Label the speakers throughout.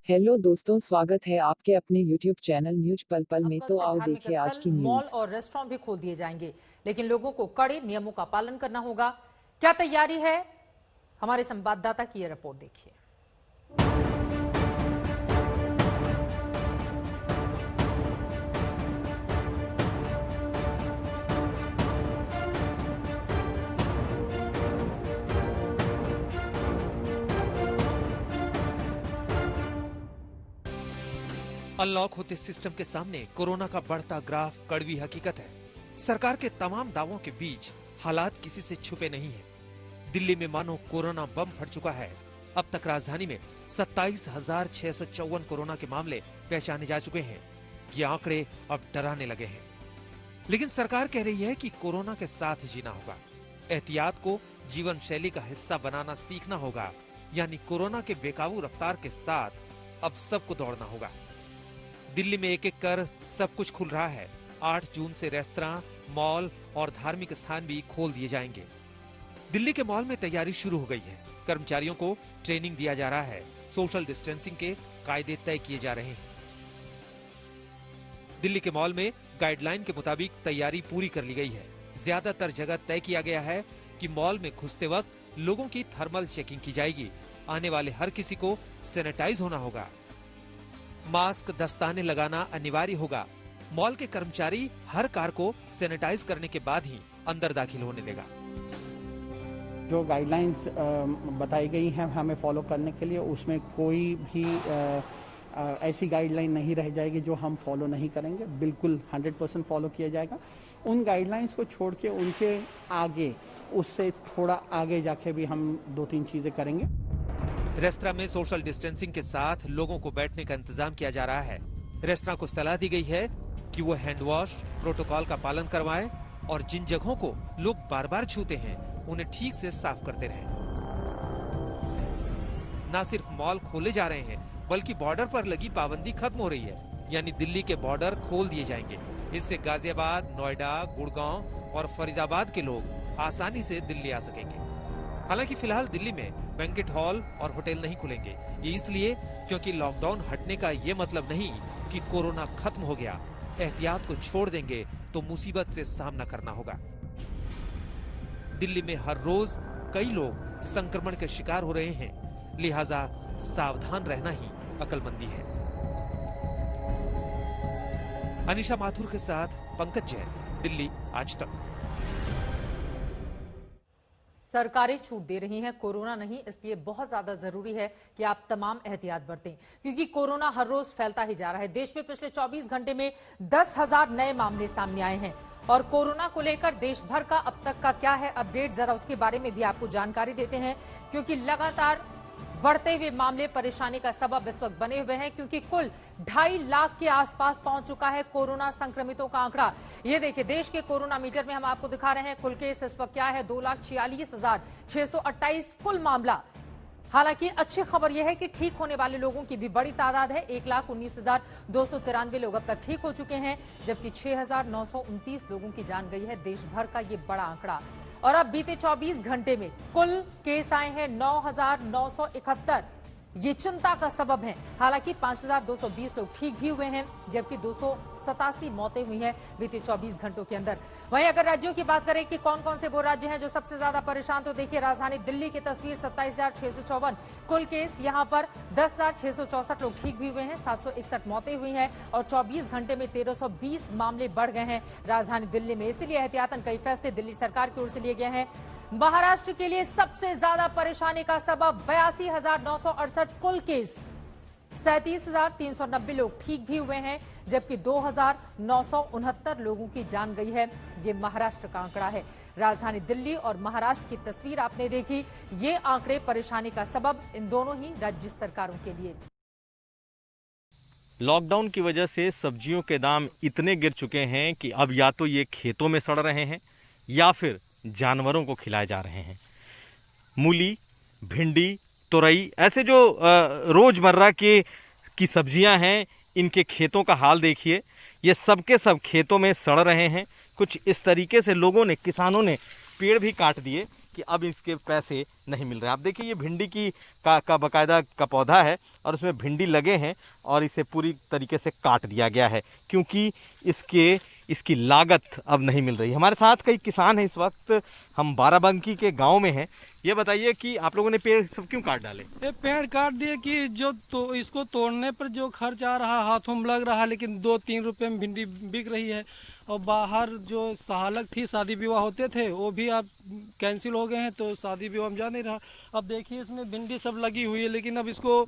Speaker 1: Hello दोस्तों, स्वागत है आपके अपने YouTube चैनल न्यूज पल पल में। तो आओ
Speaker 2: धार्मिक
Speaker 1: देखिए आज
Speaker 2: स्थल,
Speaker 1: की
Speaker 2: मॉल
Speaker 1: न्यूज।
Speaker 2: और रेस्टोरेंट भी खोल दिए जाएंगे, लेकिन लोगों को कड़े नियमों का पालन करना होगा। क्या तैयारी है, हमारे संवाददाता की यह रिपोर्ट देखिए।
Speaker 3: अनलॉक होते सिस्टम के सामने कोरोना का बढ़ता ग्राफ कड़वी हकीकत है। सरकार के तमाम दावों के बीच हालात किसी से छुपे नहीं हैं। दिल्ली में मानो कोरोना बम फट चुका है। अब तक राजधानी में 27,654 कोरोना के मामले पहचाने जा चुके हैं। ये आंकड़े अब डराने लगे हैं। लेकिन सरकार कह रही है कि कोरोना के साथ जीना होगा, एहतियात को जीवन शैली का हिस्सा बनाना सीखना होगा। यानी कोरोना के बेकाबू रफ्तार के साथ अब सबको दौड़ना होगा। दिल्ली में एक एक कर सब कुछ खुल रहा है। 8 जून से रेस्तरां, मॉल और धार्मिक स्थान भी खोल दिए जाएंगे। दिल्ली के मॉल में तैयारी शुरू हो गई है। कर्मचारियों को ट्रेनिंग दिया जा रहा है। सोशल डिस्टेंसिंग के कायदे तय किए जा रहे हैं। दिल्ली के मॉल में गाइडलाइन के मुताबिक तैयारी पूरी कर ली गई है। ज्यादातर जगह तय किया गया है कि मॉल में घुसते वक्त लोगों की थर्मल चेकिंग की जाएगी। आने वाले हर किसी को सैनिटाइज होना होगा। मास्क, दस्ताने लगाना अनिवार्य होगा। मॉल के कर्मचारी हर कार को सैनिटाइज करने के बाद ही अंदर दाखिल होने देगा।
Speaker 4: जो गाइडलाइंस बताई गई हैं हमें फॉलो करने के लिए, उसमें कोई भी ऐसी गाइडलाइन नहीं रह जाएगी जो हम फॉलो नहीं करेंगे। बिल्कुल 100% फॉलो किया जाएगा। उन गाइडलाइंस को छोड़ के उनके आगे, उससे थोड़ा आगे जाके भी हम 2-3 चीजें करेंगे।
Speaker 3: रेस्तरां में सोशल डिस्टेंसिंग के साथ लोगों को बैठने का इंतजाम किया जा रहा है। रेस्तरां को सलाह दी गई है कि वो हैंड वॉश प्रोटोकॉल का पालन करवाएं और जिन जगहों को लोग बार बार छूते हैं उन्हें ठीक से साफ करते रहें। न सिर्फ मॉल खोले जा रहे हैं, बल्कि बॉर्डर पर लगी पाबंदी खत्म हो रही है। यानी दिल्ली के बॉर्डर खोल दिए जाएंगे। इससे गाजियाबाद, नोएडा, गुड़गांव और फरीदाबाद के लोग आसानी से दिल्ली आ सकेंगे। हालांकि फिलहाल दिल्ली में बैंकेट हॉल और होटल नहीं खुलेंगे। ये इसलिए क्योंकि लॉकडाउन हटने का ये मतलब नहीं कि कोरोना खत्म हो गया। एहतियात को छोड़ देंगे तो मुसीबत से सामना करना होगा। दिल्ली में हर रोज कई लोग संक्रमण के शिकार हो रहे हैं, लिहाजा सावधान रहना ही अक्लमंदी है। अनिशा माथुर के साथ पंकज जैन, दिल्ली आज तक।
Speaker 2: सरकारें छूट दे रही हैं, कोरोना नहीं, इसलिए बहुत ज्यादा जरूरी है कि आप तमाम एहतियात बरतें, क्योंकि कोरोना हर रोज फैलता ही जा रहा है। देश में पिछले 24 घंटे में 10,000 नए मामले सामने आए हैं। और कोरोना को लेकर देश भर का अब तक का क्या है अपडेट, जरा उसके बारे में भी आपको जानकारी देते हैं, क्योंकि लगातार बढ़ते हुए मामले परेशानी का सबब इस वक्त बने हुए हैं, क्योंकि कुल 2.5 लाख के आसपास पहुंच चुका है कोरोना संक्रमितों का आंकड़ा। ये देखिए, देश के कोरोना मीटर में हम आपको दिखा रहे हैं कुल केस इस वक्त क्या है, 2,46,628 कुल मामला। हालांकि अच्छी खबर यह है कि ठीक होने वाले लोगों की भी बड़ी तादाद है। 1,19,293 लोग अब तक ठीक हो चुके हैं, जबकि 6,929 लोगों की जान गई है। देश भर का ये बड़ा आंकड़ा। और अब बीते 24 घंटे में कुल केस आए हैं 9,971। ये चिंता का सबब है। हालांकि 5,220 लोग ठीक भी हुए हैं, जबकि 287 मौतें हुई हैं बीते 24 घंटों के अंदर। वहीं अगर राज्यों की बात करें कि कौन कौन से वो राज्य हैं जो सबसे ज्यादा परेशान, तो देखिए राजधानी दिल्ली की तस्वीर, 27,654 कुल केस। यहां पर 10,664 लोग ठीक भी हुए हैं, 761 मौतें हुई हैं और 24 घंटे में 1,320 मामले बढ़ गए हैं राजधानी दिल्ली में। इसलिए एहतियातन कई फैसले दिल्ली सरकार की ओर से लिए गए हैं। महाराष्ट्र के लिए सबसे ज्यादा परेशानी का सबब 82,968 कुल केस, 37,390 लोग ठीक भी हुए हैं, जबकि 2,969 लोगों की जान गई है। ये महाराष्ट्र का आंकड़ा है। राजधानी दिल्ली और महाराष्ट्र की तस्वीर आपने देखी। ये आंकड़े परेशानी का सबब इन दोनों ही राज्य सरकारों के लिए।
Speaker 5: लॉकडाउन की वजह से सब्जियों के दाम इतने गिर चुके हैं कि अब या तो ये खेतों में सड़ रहे हैं या फिर जानवरों को खिलाए जा रहे हैं। मूली, भिंडी, तुरई, ऐसे जो रोजमर्रा की सब्जियां हैं, इनके खेतों का हाल देखिए। ये सब के सब खेतों में सड़ रहे हैं। कुछ इस तरीके से लोगों ने, किसानों ने पेड़ भी काट दिए कि अब इसके पैसे नहीं मिल रहे। आप देखिए ये भिंडी का बाकायदा का पौधा है और उसमें भिंडी लगे हैं और इसे पूरी तरीके से काट दिया गया है क्योंकि इसकी लागत अब नहीं मिल रही। हमारे साथ कई किसान हैं इस वक्त, हम बाराबंकी के गांव में हैं। ये बताइए कि आप लोगों ने पेड़ सब क्यों काट डाले?
Speaker 6: ये पेड़ काट दिए कि जो तो इसको तोड़ने पर जो खर्च आ रहा हाथों में लग रहा, लेकिन 2-3 रुपए में भिंडी बिक रही है। और बाहर जो सहालक थी, शादी विवाह होते थे, वो भी अब कैंसिल हो गए हैं, तो शादी विवाह में जा नहीं रहा। अब देखिए इसमें भिंडी सब लगी हुई है, लेकिन अब इसको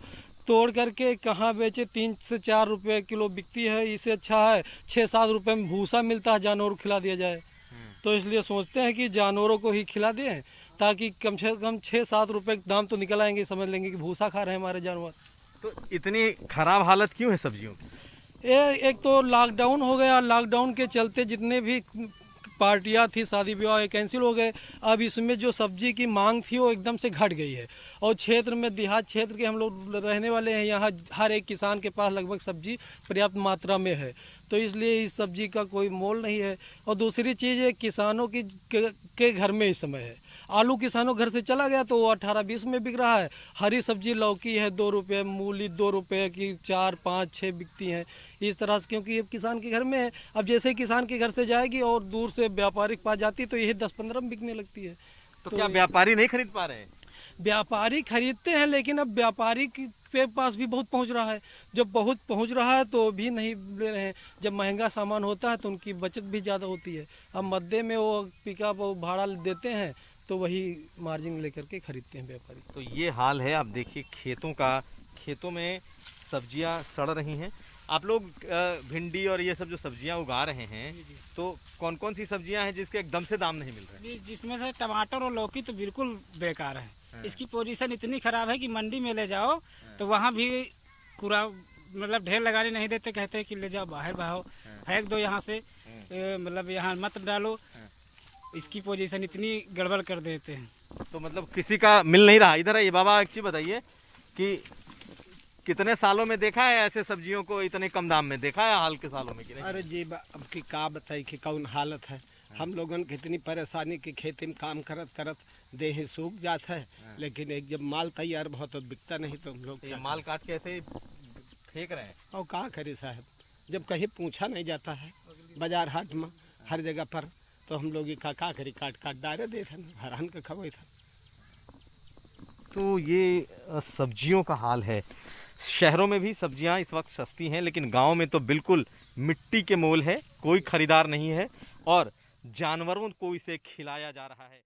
Speaker 6: तोड़ करके कहाँ बेचे? 3 से 4 रुपए किलो बिकती है। इससे अच्छा है 6-7 रुपए में भूसा मिलता है, जानवरों को खिला दिया जाए। तो इसलिए सोचते हैं कि जानवरों को ही खिला दें ताकि कम से कम 6-7 रुपए दाम तो निकल आएंगे, समझ लेंगे कि भूसा खा रहे हैं हमारे जानवर।
Speaker 5: तो इतनी खराब हालत क्यों है सब्जियों की?
Speaker 6: एक तो लॉकडाउन हो गया, लॉकडाउन के चलते जितने भी पार्टियां थी, शादी विवाह कैंसिल हो गए। अब इसमें जो सब्जी की मांग थी वो एकदम से घट गई है। और क्षेत्र में, देहात क्षेत्र के हम लोग रहने वाले हैं, यहाँ हर एक किसान के पास लगभग सब्जी पर्याप्त मात्रा में है, तो इसलिए इस सब्जी का कोई मोल नहीं है। और दूसरी चीज़ है किसानों के घर में इस समय है। आलू किसानों घर से चला गया तो वो 18-20 में बिक रहा है। हरी सब्जी लौकी है 2 रुपये, मूली 2 रुपये की 4, 5, 6 बिकती हैं इस तरह से, क्योंकि ये किसान के घर में है। अब जैसे किसान के घर से जाएगी और दूर से व्यापारी के पास जाती तो यही 10-15 में बिकने लगती है।
Speaker 5: तो क्या व्यापारी नहीं खरीद पा रहे हैं?
Speaker 6: व्यापारी खरीदते हैं, लेकिन अब व्यापारी के पास भी बहुत पहुंच रहा है। जब बहुत पहुंच रहा है तो भी नहीं ले रहे हैं। जब महंगा सामान होता है तो उनकी बचत भी ज़्यादा होती है। अब मद्दे में वो पिकअप भाड़ा देते हैं तो वही मार्जिन लेकर के खरीदते हैं व्यापारी।
Speaker 5: तो ये हाल है। आप देखिए खेतों में सब्जियां सड़ रही हैं। आप लोग भिंडी और ये सब जो सब्जियां उगा रहे हैं, तो कौन कौन सी सब्जियां हैं जिसके एकदम से दाम नहीं मिल रहे?
Speaker 7: जिसमें से टमाटर और लौकी तो बिल्कुल बेकार है। इसकी पोजीशन इतनी खराब है कि मंडी में ले जाओ तो वहाँ भी पूरा मतलब ढेर लगाने नहीं देते, कहते हैं कि ले जाओ बाहर बहाओ, फेंक दो यहाँ से, मतलब यहाँ मत डालो। इसकी पोजीशन इतनी गड़बड़ कर देते हैं।
Speaker 5: तो मतलब किसी का मिल नहीं रहा। इधर ये बाबा एक चीज बताइए कि कितने सालों में देखा है ऐसे सब्जियों को इतने कम दाम में? देखा है हाल के सालों में कि नहीं?
Speaker 8: अरे जी अब की का बताई कि कौन हालत है। हम लोगन की इतनी परेशानी की खेती में काम करत करत देह सूख जाता है, लेकिन एक जब माल तैयार बहुत तो बिकता नहीं, तो हम लोग
Speaker 5: माल काट के ऐसे फेंक रहे हैं।
Speaker 8: और कहाँ करे साहब, जब कहीं पूछा नहीं जाता है बाजार हाट में हर जगह पर, तो हम लोग का करी काट डाले दे हैरान का खबर था।
Speaker 5: तो ये सब्जियों का हाल है। शहरों में भी सब्जियां इस वक्त सस्ती हैं, लेकिन गांव में तो बिल्कुल मिट्टी के मोल है, कोई खरीदार नहीं है और जानवरों को इसे खिलाया जा रहा है।